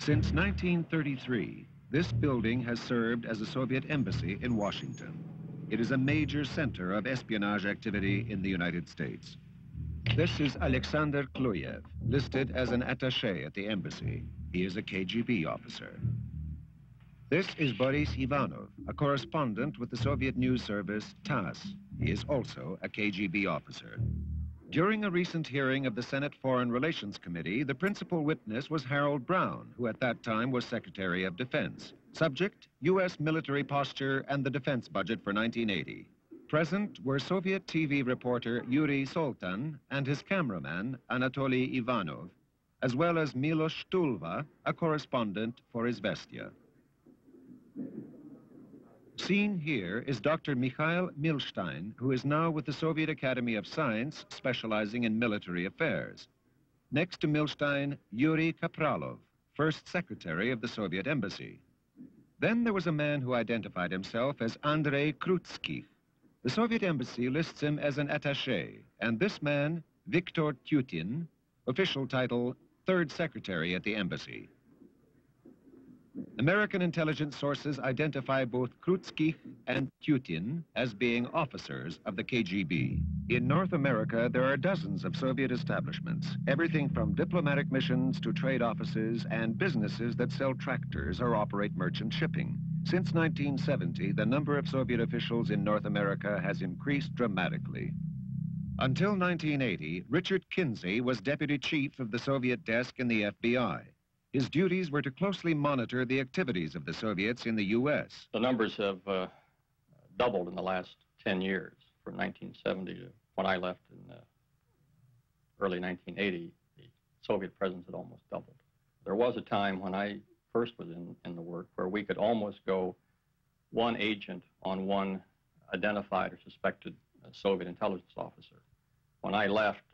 Since 1933, this building has served as a Soviet embassy in Washington. It is a major center of espionage activity in the United States. This is Alexander Kluyev, listed as an attaché at the embassy. He is a KGB officer. This is Boris Ivanov, a correspondent with the Soviet news service TASS. He is also a KGB officer. During a recent hearing of the Senate Foreign Relations Committee, the principal witness was Harold Brown, who at that time was Secretary of Defense. Subject, U.S. military posture and the defense budget for 1980. Present were Soviet TV reporter Yuri Soltan and his cameraman, Anatoly Ivanov, as well as Milos Tulva, a correspondent for Izvestia. Seen here is Dr. Mikhail Milstein, who is now with the Soviet Academy of Science, specializing in military affairs. Next to Milstein, Yuri Kapralov, first secretary of the Soviet embassy. Then there was a man who identified himself as Andrei Krutskih. The Soviet embassy lists him as an attaché, and this man, Viktor Tutin, official title, third secretary at the embassy. American intelligence sources identify both Krutskih and Tutin as being officers of the KGB. In North America, there are dozens of Soviet establishments, everything from diplomatic missions to trade offices and businesses that sell tractors or operate merchant shipping. Since 1970, the number of Soviet officials in North America has increased dramatically. Until 1980, Richard Kinsey was deputy chief of the Soviet desk in the FBI. His duties were to closely monitor the activities of the Soviets in the U.S. The numbers have doubled in the last 10 years, from 1970 to when I left in early 1980. The Soviet presence had almost doubled. There was a time when I first was in the work where we could almost go one agent on one identified or suspected Soviet intelligence officer. When I left,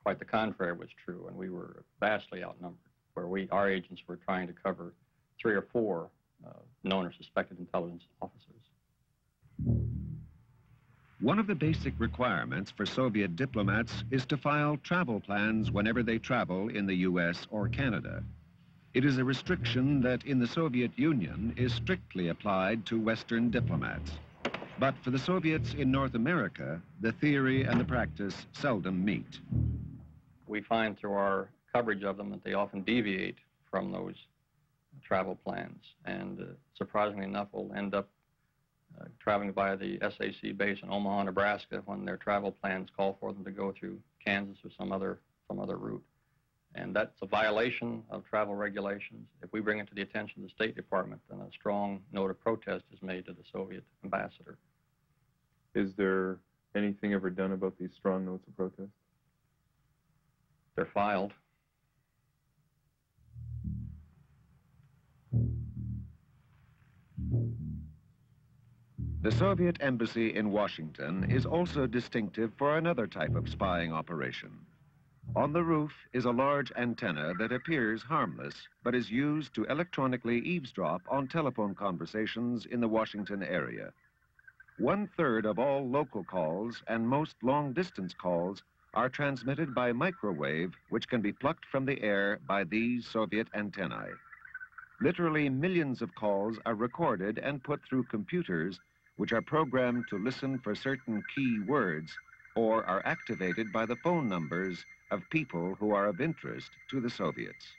quite the contrary was true, and we were vastly outnumbered, where our agents were trying to cover 3 or 4 known or suspected intelligence officers. One of the basic requirements for Soviet diplomats is to file travel plans whenever they travel in the U.S. or Canada. It is a restriction that in the Soviet Union is strictly applied to Western diplomats. But for the Soviets in North America, the theory and the practice seldom meet. We find through our coverage of them that they often deviate from those travel plans, and surprisingly enough will end up traveling via the SAC base in Omaha, Nebraska, when their travel plans call for them to go through Kansas or some other route. And that's a violation of travel regulations. If we bring it to the attention of the State Department, then a strong note of protest is made to the Soviet ambassador. Is there anything ever done about these strong notes of protest? They're filed. The Soviet embassy in Washington is also distinctive for another type of spying operation. On the roof is a large antenna that appears harmless, but is used to electronically eavesdrop on telephone conversations in the Washington area. 1/3 of all local calls and most long-distance calls are transmitted by microwave, which can be plucked from the air by these Soviet antennae. Literally millions of calls are recorded and put through computers, which are programmed to listen for certain key words or are activated by the phone numbers of people who are of interest to the Soviets.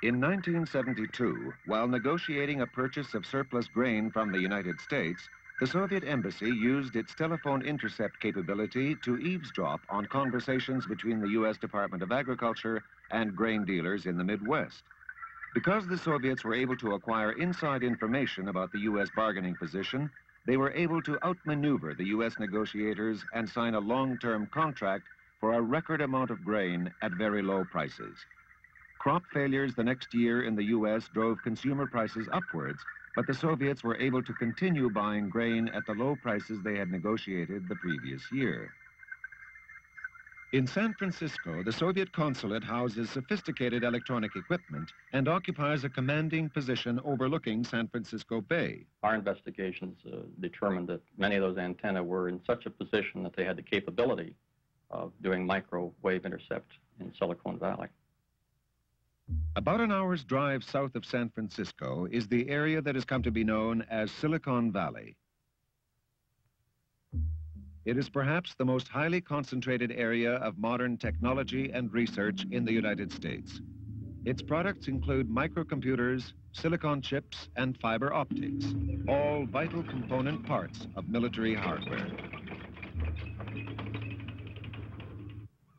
In 1972, while negotiating a purchase of surplus grain from the United States, the Soviet embassy used its telephone intercept capability to eavesdrop on conversations between the U.S. Department of Agriculture and grain dealers in the Midwest. Because the Soviets were able to acquire inside information about the U.S. bargaining position, they were able to outmaneuver the U.S. negotiators and sign a long-term contract for a record amount of grain at very low prices. Crop failures the next year in the U.S. drove consumer prices upwards, but the Soviets were able to continue buying grain at the low prices they had negotiated the previous year. In San Francisco, the Soviet consulate houses sophisticated electronic equipment and occupies a commanding position overlooking San Francisco Bay. Our investigations determined that many of those antennae were in such a position that they had the capability of doing microwave intercept in Silicon Valley. About an hour's drive south of San Francisco is the area that has come to be known as Silicon Valley. It is perhaps the most highly concentrated area of modern technology and research in the United States. Its products include microcomputers, silicon chips, and fiber optics, all vital component parts of military hardware.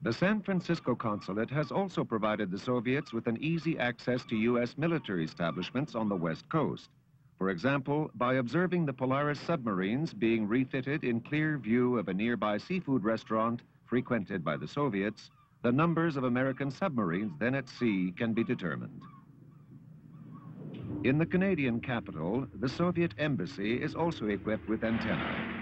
The San Francisco consulate has also provided the Soviets with an easy access to U.S. military establishments on the West Coast. For example, by observing the Polaris submarines being refitted in clear view of a nearby seafood restaurant frequented by the Soviets, the numbers of American submarines then at sea can be determined. In the Canadian capital, the Soviet embassy is also equipped with antennae.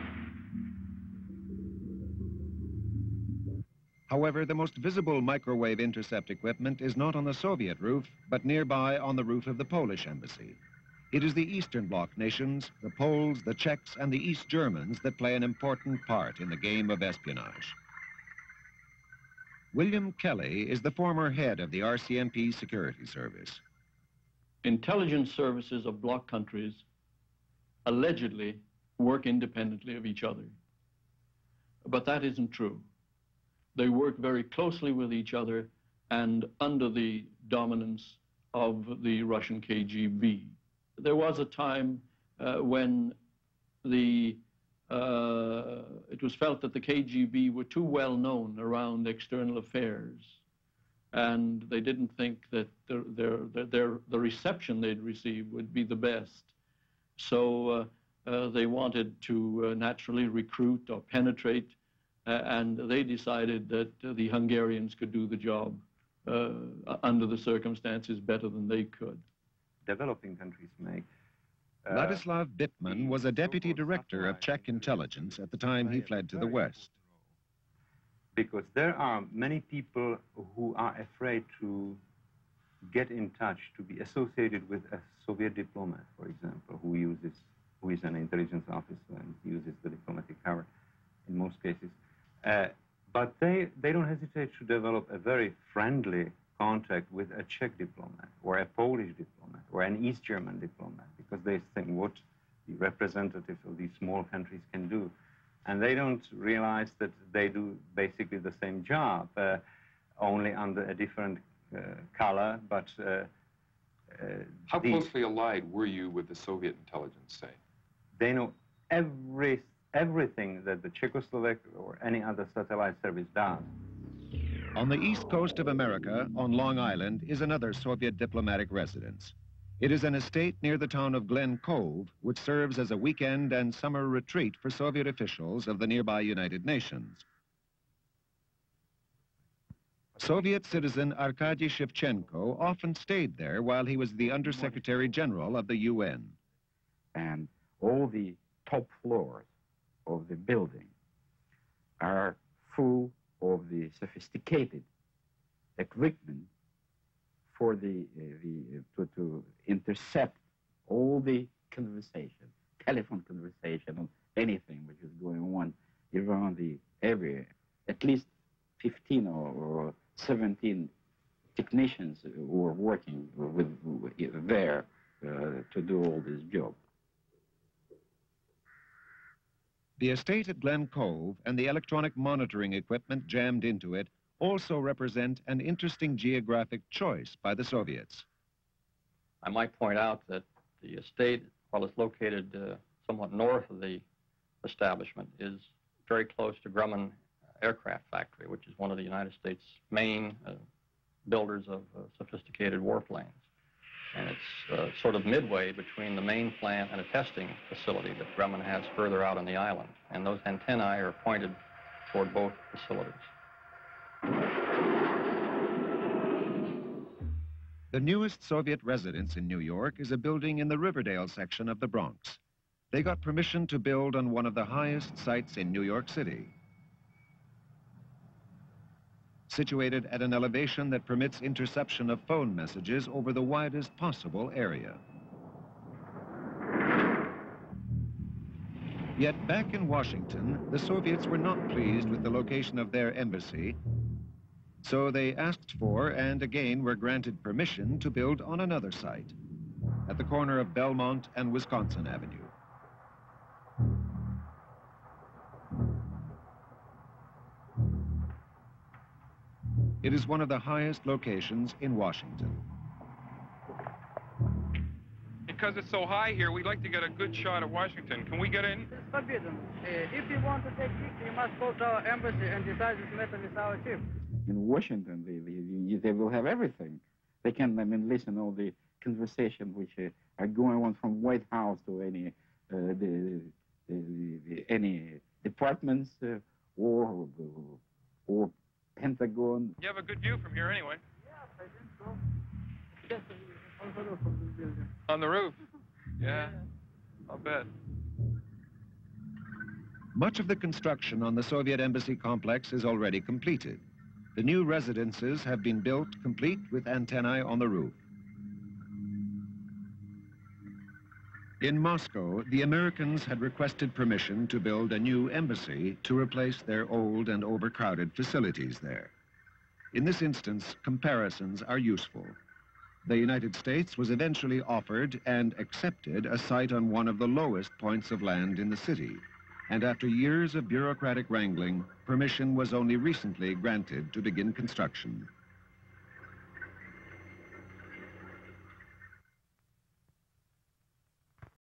However, the most visible microwave intercept equipment is not on the Soviet roof, but nearby on the roof of the Polish embassy. It is the Eastern Bloc nations, the Poles, the Czechs, and the East Germans that play an important part in the game of espionage. William Kelly is the former head of the RCMP Security Service. Intelligence services of bloc countries allegedly work independently of each other. But that isn't true. They work very closely with each other and under the dominance of the Russian KGB. There was a time when it was felt that the KGB were too well known around external affairs, and they didn't think that the reception they'd receive would be the best. So they wanted to naturally recruit or penetrate, and they decided that the Hungarians could do the job under the circumstances better than they could. Developing countries make. Ladislav Bittman was a deputy director of Czech intelligence at the time he fled to the West. Because there are many people who are afraid to get in touch, to be associated with a Soviet diplomat, for example, who is an intelligence officer and uses the diplomatic power in most cases. But they don't hesitate to develop a very friendly contact with a Czech diplomat or a Polish diplomat or an East German diplomat, because they think what the representatives of these small countries can do. And they don't realize that they do basically the same job, only under a different color, but... How closely allied were you with the Soviet intelligence, say? They know everything that the Czechoslovak or any other satellite service does. On the east coast of America, on Long Island, is another Soviet diplomatic residence. It is an estate near the town of Glen Cove, which serves as a weekend and summer retreat for Soviet officials of the nearby United Nations. Soviet citizen Arkady Shevchenko often stayed there while he was the Undersecretary General of the UN. And all the top floors of the building are full of the sophisticated equipment for to intercept all the conversation, telephone conversation, or anything which is going on around the area. At least 15 or 17 technicians who are working there to do all this job. The estate at Glen Cove and the electronic monitoring equipment jammed into it also represent an interesting geographic choice by the Soviets. I might point out that the estate, while it's located somewhat north of the establishment, is very close to Grumman Aircraft Factory, which is one of the United States' main builders of sophisticated warplanes. And it's sort of midway between the main plant and a testing facility that Grumman has further out on the island. And those antennae are pointed toward both facilities. The newest Soviet residence in New York is a building in the Riverdale section of the Bronx. They got permission to build on one of the highest sites in New York City. Situated at an elevation that permits interception of phone messages over the widest possible area. Yet back in Washington, the Soviets were not pleased with the location of their embassy, so they asked for and again were granted permission to build on another site at the corner of Belmont and Wisconsin Avenue. It is one of the highest locations in Washington. Because it's so high here, we'd like to get a good shot of Washington. Can we get in? It's forbidden. If you want to take picture, you must go to our embassy and decide this matter with our chief. In Washington, they will have everything. They can, listen all the conversation which are going on from White House to any departments or Pentagon. You have a good view from here anyway. Yes, I think so. Just on the roof of this building. On the roof? Yeah, I'll bet. Much of the construction on the Soviet embassy complex is already completed. The new residences have been built complete with antennae on the roof. In Moscow, the Americans had requested permission to build a new embassy to replace their old and overcrowded facilities there. In this instance, comparisons are useful. The United States was eventually offered and accepted a site on one of the lowest points of land in the city. And after years of bureaucratic wrangling, permission was only recently granted to begin construction.